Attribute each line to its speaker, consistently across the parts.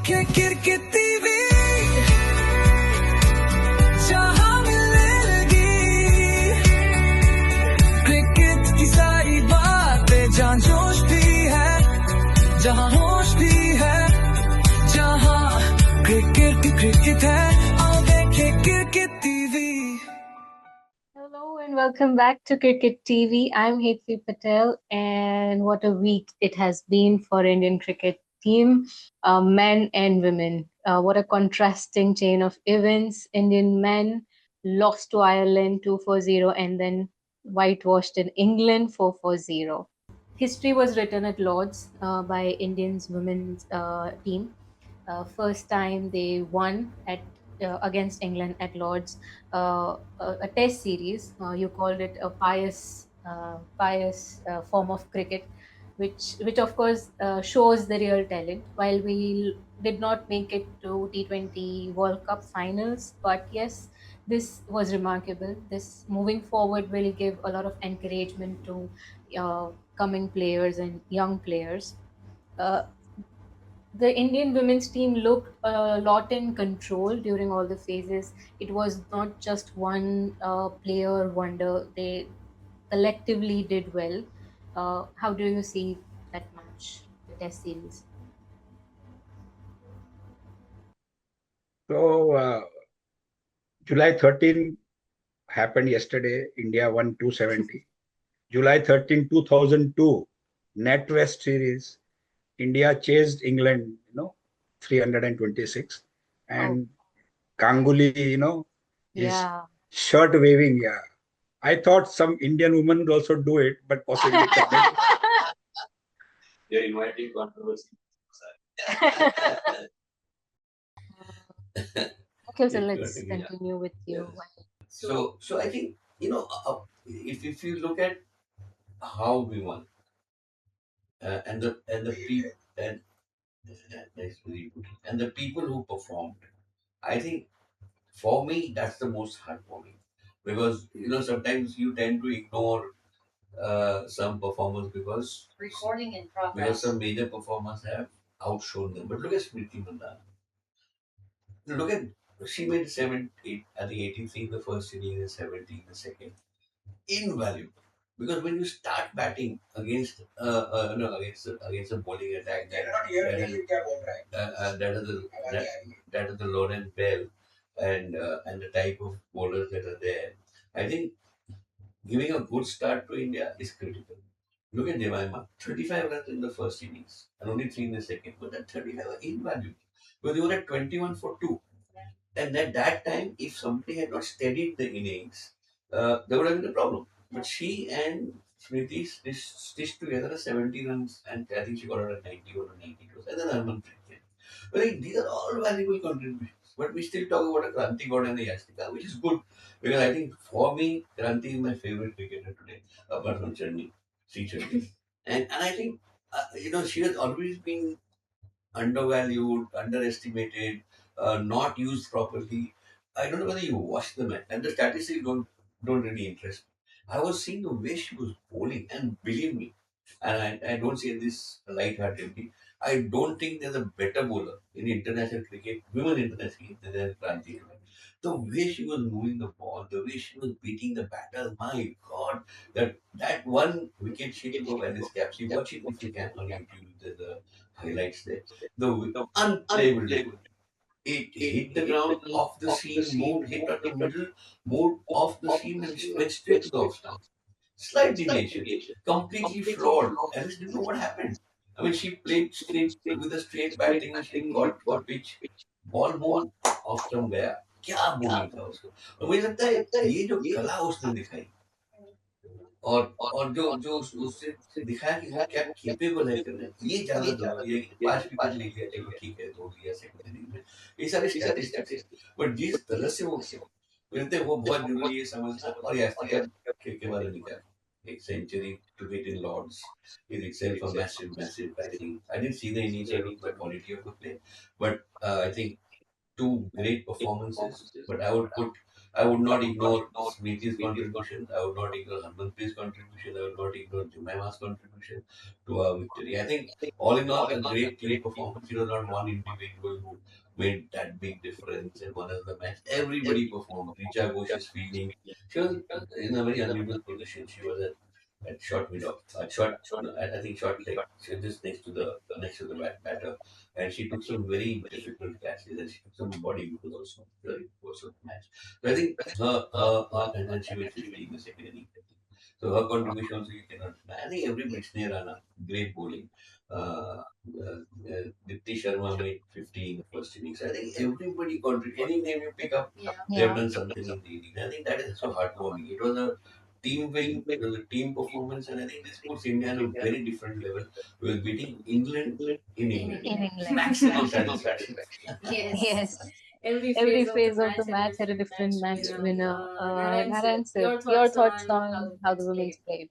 Speaker 1: Cricket TV जहां मिलने लगी क्रिकेट की सारी बातें जहां जोश भी है जहां होश भी है जहां क्रिकेट है आओ देखें cricket TV.
Speaker 2: Hello and welcome back to Cricket TV. I'm Hetvi Patel, and what a week it has been for Indian cricket team, men and women. What a contrasting chain of events. Indian men lost to Ireland 2-0 and then whitewashed in England 4-0. History was written at Lords by Indians women's team. First time they won at against England at Lords, a test series. You called it a pious form of cricket, which of course shows the real talent. While we did not make it to T20 World Cup finals, but yes, this was remarkable. This moving forward will give a lot of encouragement to coming players and young players. Uh, the Indian women's team looked a lot in control during all the phases. It was not just one player wonder. They collectively did well. How do you see that match, the test series?
Speaker 3: So, July 13 happened yesterday. India won 270. July 13, 2002, NatWest series. India chased England, 326. And Ganguly, his
Speaker 2: Yeah.
Speaker 3: shirt waving. Yeah. I thought some Indian woman would also do it, but possibly.
Speaker 4: You're inviting controversy.
Speaker 2: Okay, so let's continue with you.
Speaker 4: So I think if you look at how we won and the people and nice very good. And the people who performed, I think for me that's the most heartwarming because sometimes you tend to ignore some performers because
Speaker 5: Recording in progress.
Speaker 4: because some major performers have outshone them. But look at Smriti Mandhana. Look at she made 8, I think 83 in the first inning and 70 in the second. Invaluable. Because when you start batting against against a bowling attack that is the Lawrence Bell and the type of bowlers that are there, I think giving a good start to India is critical. Look at Jemima, 35 runs in the first innings and only 3 in the second, but that 35 are invaluable because they were at 21 for 2. And at that time, if somebody had not steadied the innings, there would have been a problem. But she and Smriti stitched together a 70 runs, and I think she got out at 91 or 92. And then Harmanpreet came. But I think these are all valuable contributions. But we still talk about a Kranti God and a Yastika, which is good because I think for me, Kranti is my favorite cricketer today, apart from Chandy, Sri Chandy. And I think, she has always been undervalued, underestimated, not used properly. I don't know whether you watched the match, and the statistics don't really interest me. I was seeing the way she was bowling, and believe me, and I don't say this lightheartedly. I don't think there's a better bowler in international cricket, women international cricket, than Kranti. The way she was moving the ball, the way she was beating the batter, my God, that one wicket she took over Alice Caps. You watch it if you can on YouTube. The highlights there. The unplayable delivery. It hit the ground off the seam, moved, hit at the middle, moved off the seam and went straight to the off stump. Slight deviation, completely flawed. Alice didn't know what happened. I mean, she played straight with a straight batting and she got the pitch. Ball move off stump गया क्या bowling था उसको और मुझे लगता है ये जो कला उसने दिखाई और जो उससे दिखाया कि वो क्या केपेबल है करने ये ज्यादा जरूरी है कि 5 विकेट ले लिया चलो ठीक है दो लिया सेकंड इनिंग में ये सारे स्टैटिस्टिक्स बट जिस तरह से वो मिलते वो बहुत जरूरी है समझना और यास्तिका के बारे में क्या एक century to get in Lords is itself a massive I think I didn't see the innings, I don't know the quality of the play, but I think two great performances, but I would not ignore Smriti's contribution. I would not ignore Harmanpreet's contribution. I would not ignore Jemaima's contribution to our victory. I think all in all, a great team performance. It was not one individual who made that big difference and won us the match. Everybody performed. Richa Ghosh's fielding. She was in a very unusual position. She was at short mid off, at short, no, I think short leg. She was just next to the batter, and she took some very difficult catches, and she took some body because also very course of the match. So I think and then she made 50 in the second inning. So her contribution also you cannot deny. I think everybody, Sneha great bowling. Dipti Sharma made 50 in the first innings. I think everybody contributed. Any name you pick up, they have
Speaker 2: Yeah.
Speaker 4: done something in the innings. I think that is so heartwarming. It was a team win, it was a team performance, and I think this puts India on a very different level. We were beating England in England.
Speaker 2: In England.
Speaker 4: Maximum satisfaction.
Speaker 2: Yes. Every phase of the match had a different match winner. Narayan sir, your thoughts on how the women's played?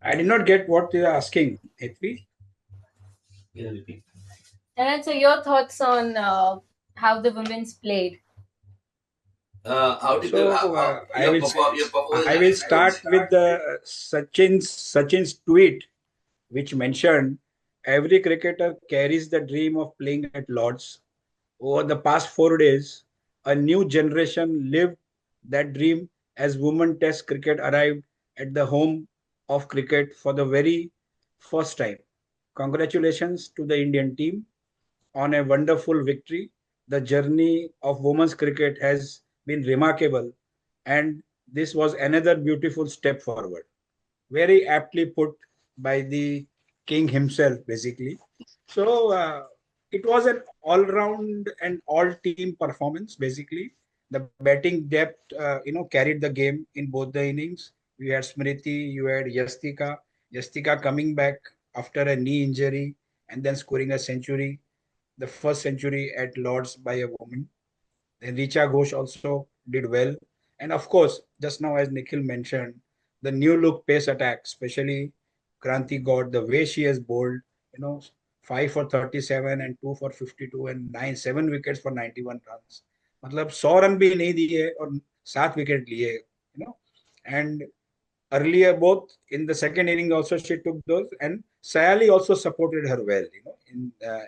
Speaker 3: I did not get what you are asking, Hetvi.
Speaker 4: You know, repeat.
Speaker 2: Narayan sir, your thoughts on how the women's played?
Speaker 4: How did
Speaker 3: So
Speaker 4: your performance?
Speaker 3: I will start with the Sachin's tweet, which mentioned every cricketer carries the dream of playing at Lords. Over the past 4 days, a new generation lived that dream as women test cricket arrived at the home of cricket for the very first time. Congratulations to the Indian team on a wonderful victory. The journey of women's cricket has been remarkable, and this was another beautiful step forward. Very aptly put by the king himself, basically. So it was an all-round and all-team performance. Basically, the batting depth, carried the game in both the innings. You had Smriti, you had Yastika coming back after a knee injury and then scoring a century, the first century at Lords by a woman. Then Richa Ghosh also did well. And of course, just now, as Nikhil mentioned, the new look pace attack, especially Kranti God, the way she has bowled, you know, 5 for 37 and 2 for 52 and 7 wickets for 91 runs. मतलब 100 run भी नहीं दिए और 7 wicket लिए, and earlier both in the second inning also she took those, and Sayali also supported her well,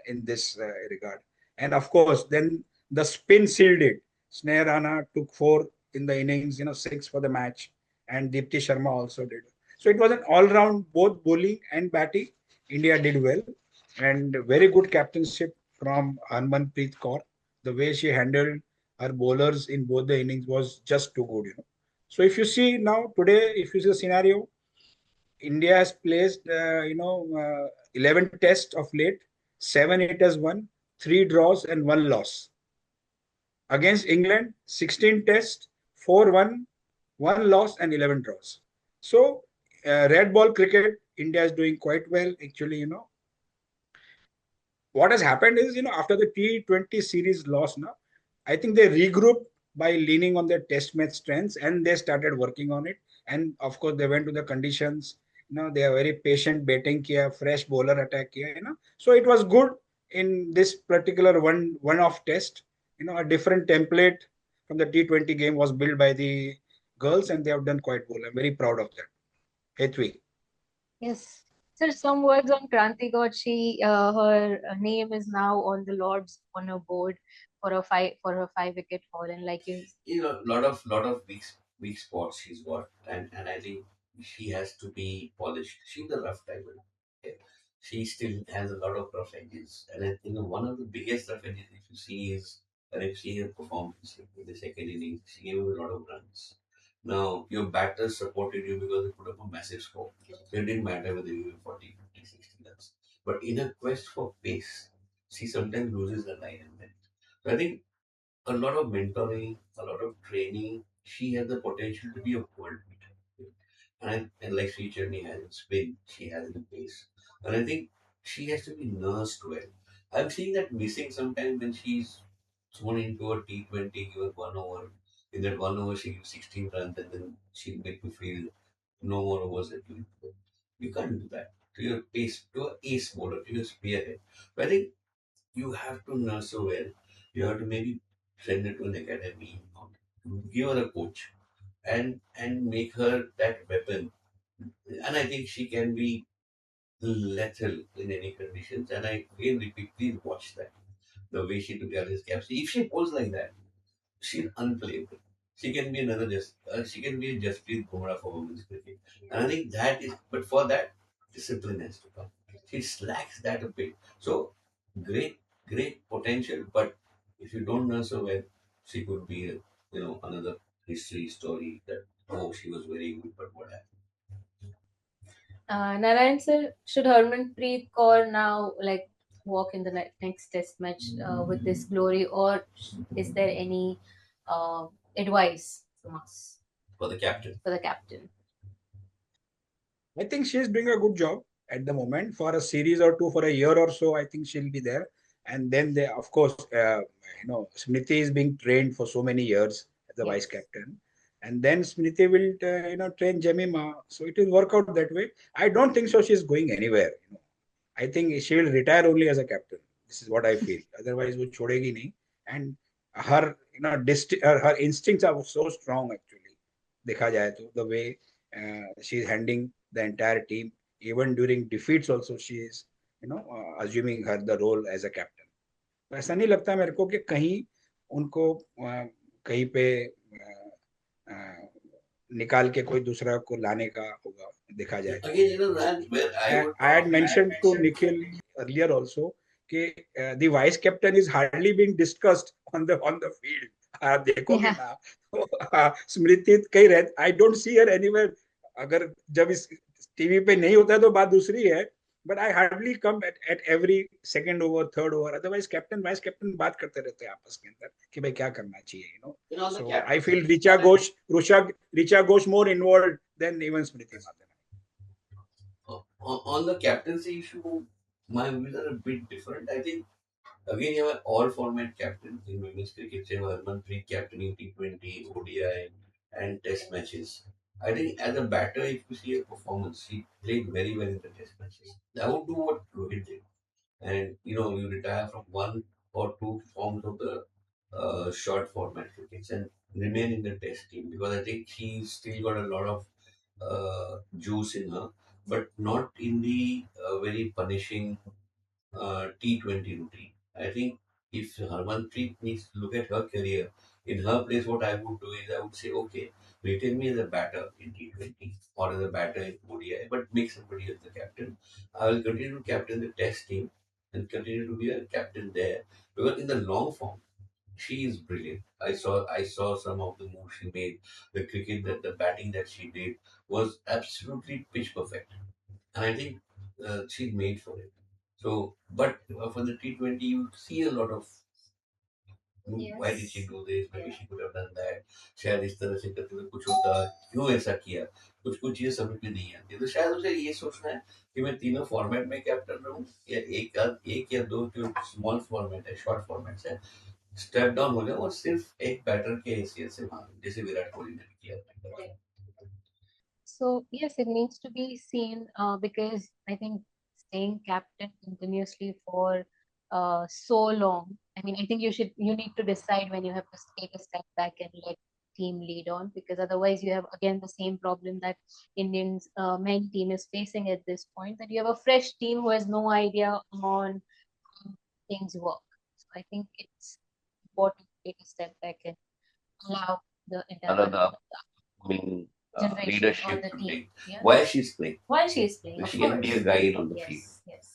Speaker 3: in this regard. And of course, then the spin sealed it. Sneha Rana took 4 in the innings, 6 for the match, and Deepti Sharma also did. So it was an all-round both bowling and batting. India did well, and very good captainship from Harmanpreet Kaur. The way she handled her bowlers in both the innings was just too good. So if you see now today, if you see the scenario, India has placed 11 tests of late, 7 it has won, 3 draws and 1 loss. Against England, 16 tests, 4 won, 1 loss and 11 draws. So red ball cricket, India is doing quite well actually. What has happened is, after the T20 series loss now, I think they regrouped by leaning on their test match strengths and they started working on it. And of course, they went to the conditions. They are very patient batting kiya, fresh bowler attack kiya. So it was good in this particular one-off test. A different template from the T20 game was built by the girls, and they have done quite well. I'm very proud of that. Hetvi.
Speaker 2: Yes. Sir, some words on Kranti God. Her name is now on the Lord's honor board for her 5 wicket haul, and like you.
Speaker 4: Lot of weak spots she's got, and I think she has to be polished. She's a rough diamond. Okay? She still has a lot of rough edges, and I think one of the biggest rough edges if you see is and if you see her performance in the second innings, she gave away a lot of runs. Now your batters supported you because they put up a massive score. So it didn't matter whether you were 40, 50, 60 runs. But in a quest for pace, she sometimes loses the line and then. So I think a lot of mentoring, a lot of training. She has the potential to be a world beater. And like Sri Cherney has in spin, she has in pace. And I think she has to be nursed well. I'm seeing that missing sometimes when she's thrown into a T20, given 1 over. In that 1 over, she gives 16 runs and then she'll make me feel no more overs at you. You can't do that to your pace, to a ace bowler, to your spearhead. But I think you have to nurse her well. You have to maybe send her to an academy, give her a coach, and make her that weapon. And I think she can be lethal in any conditions. And I again repeat, please watch that. The way she took Alice Caps. If she pulls like that, she's unplayable. She can be another she can be a Jasprit Bumrah for women's cricket. And I think that is, but for that, discipline has to come. She slacks that a bit. So great, great potential, but if you don't nurse her well, she could be, another history story that, oh, she was very good, but what happened?
Speaker 2: Narayan sir, should Harmanpreet Kaur now walk in the next test match with this glory, or is there any uh, advice from us
Speaker 4: For the captain.
Speaker 2: for the captain?
Speaker 3: I think she's doing a good job at the moment for a series or two, for a year or so. I think she'll be there. And then they, of course, Smriti is being trained for so many years as the vice
Speaker 2: Yes.
Speaker 3: captain. And then Smriti will, train Jemima. So it will work out that way. I don't think so. She's going anywhere. I think she will retire only as a captain. This is what I feel. Otherwise, वो छोड़ेगी नहीं. And her, her instincts are so strong actually. देखा जाए तो the way she is handling the entire team, even during defeats also she is, assuming her the role as a captain. तो ऐसा नहीं लगता मेरे को कि कहीं उनको कहीं पे निकाल के कोई दूसरा को लाने का होगा देखा जाए.
Speaker 4: Again, that's where
Speaker 3: I had mentioned to Nikhil earlier also that the vice captain is hardly being discussed on the field. आप देखोगे
Speaker 2: Yeah.
Speaker 3: ना स्मृति कहीं रह I don't see her anywhere. अगर जब इस टीवी पे नहीं होता है तो बात दूसरी है. But I hardly come at every second over, third over. Otherwise, captain, vice captain बात करते रहते हैं आपस के अंदर कि भाई क्या करना चाहिए. So I feel Richa Ghosh more involved than even Smriti Mandhana.
Speaker 4: On the captaincy issue, my views are a bit different. I think again you have all format captains in women's cricket. Say Harmanpreet captaining T20, ODI, and Test matches. I think as a batter, if you see her performance, she played very well in the Test matches. I would do what Rohit did, and you retire from one or two forms of the short format crickets and remain in the Test team, because I think she's still got a lot of juice in her, but not in the very punishing T20 routine. I think if Harmanpreet needs to look at her career, in her place, what I would do is I would say, okay, retain me as a batter in T20 or as a batter in ODI, but make somebody as the captain. I will continue to captain the Test team and continue to be a captain there, because in the long form, she is brilliant. I saw some of the moves she made, the cricket, that the batting that she did was absolutely pitch perfect, and I think she's made for it. So, but for the T20, you see a lot of, why did she do this? Maybe she could have done that. शायद इस तरह से करते हुए कुछ होता, क्यों ऐसा किया? कुछ कुछ चीजें समझ में नहीं आती. तो शायद उसे ये सोचना है कि मैं तीनों फॉर्मेट में कैप्टन रहूं, या एक या दो जो स्मॉल फॉर्मेट है, शॉर्ट फॉर्मेट है, स्टेप डाउन हो जाए और सिर्फ एक बैटर के हैसियत से मारूं, जैसे विराट कोहली ने किया था.
Speaker 2: So yes, it needs to be seen because I think staying captain continuously for so long. I mean, I think you need to decide when you have to take a step back and let team lead on, because otherwise you have again the same problem that Indians men team is facing at this point, that you have a fresh team who has no idea on how things work. So I think it's important to take a step back and allow the entire
Speaker 4: Another upcoming
Speaker 2: generation on
Speaker 4: leadership
Speaker 2: the
Speaker 4: to
Speaker 2: team.
Speaker 4: take
Speaker 2: Yeah.
Speaker 4: while she's playing.
Speaker 2: While she is playing, of
Speaker 4: She can be a
Speaker 2: course.
Speaker 4: guide on the field.
Speaker 2: Yes, yes.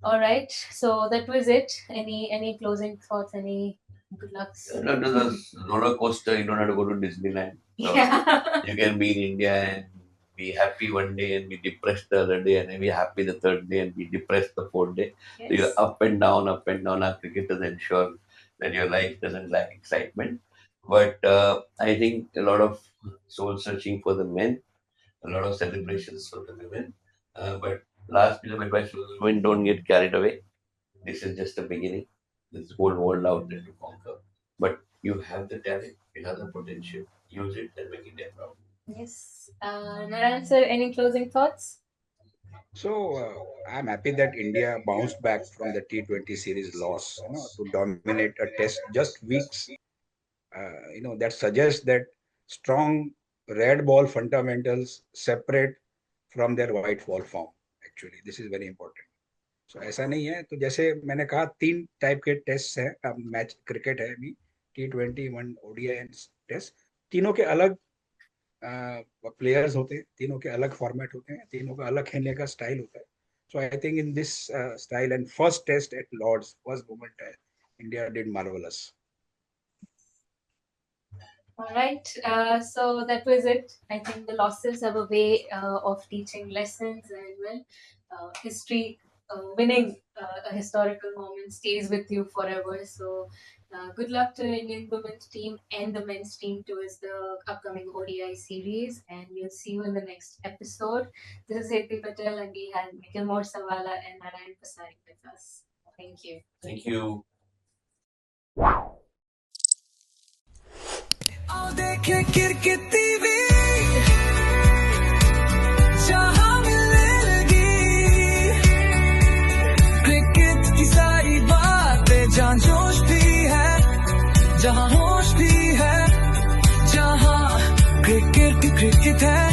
Speaker 2: All right. So that was it. Any closing thoughts? Any good lucks?
Speaker 4: No, no, the roller coaster, you don't have to go to Disneyland. So
Speaker 2: Yeah.
Speaker 4: you can be in India and be happy one day and be depressed the other day, and then be happy the third day and be depressed the fourth day. So you're
Speaker 2: Yes.
Speaker 4: up and down, up and down. Our cricketers ensure that your life doesn't lack excitement. But I think a lot of soul searching for the men, a lot of celebrations for the women. But last bit of advice for the women: don't get carried away. This is just the beginning. There's a whole world out there to conquer. But you have the talent, you have the potential. Use it and make India proud.
Speaker 2: Yes. Narayan sir, any closing thoughts?
Speaker 3: So I'm happy that India bounced back from the T20 series loss, to dominate a test just weeks. That suggests that strong red ball fundamentals separate from their white ball form. Actually, this is very important. So ऐसा नहीं है, तो जैसे मैंने कहा 3 type के test है, अब मैच क्रिकेट है अभी, T20, वन ODI टेस्ट, तीनों के अलग प्लेयर्स होते हैं, तीनों के अलग फॉर्मेट होते हैं, तीनों का अलग खेलने का स्टाइल होता है. So I think in this style and first test at Lords, first moment, India did marvelous.
Speaker 2: All right. So that was it. I think the losses have a way of teaching lessons, and history, winning a historical moment stays with you forever. So good luck to the Indian women's team and the men's team towards the upcoming ODI series. And we'll see you in the next episode. This is AP Patel, and we had Nikhil Morsawala and Narayan Pasari with us. Thank you.
Speaker 4: Thank you.
Speaker 1: आओ देखे cricket TV, जहां मिलने लगी cricket की सारी बातें, जहां जोश भी है, जहां होश भी है, जहां क्रिकेट है.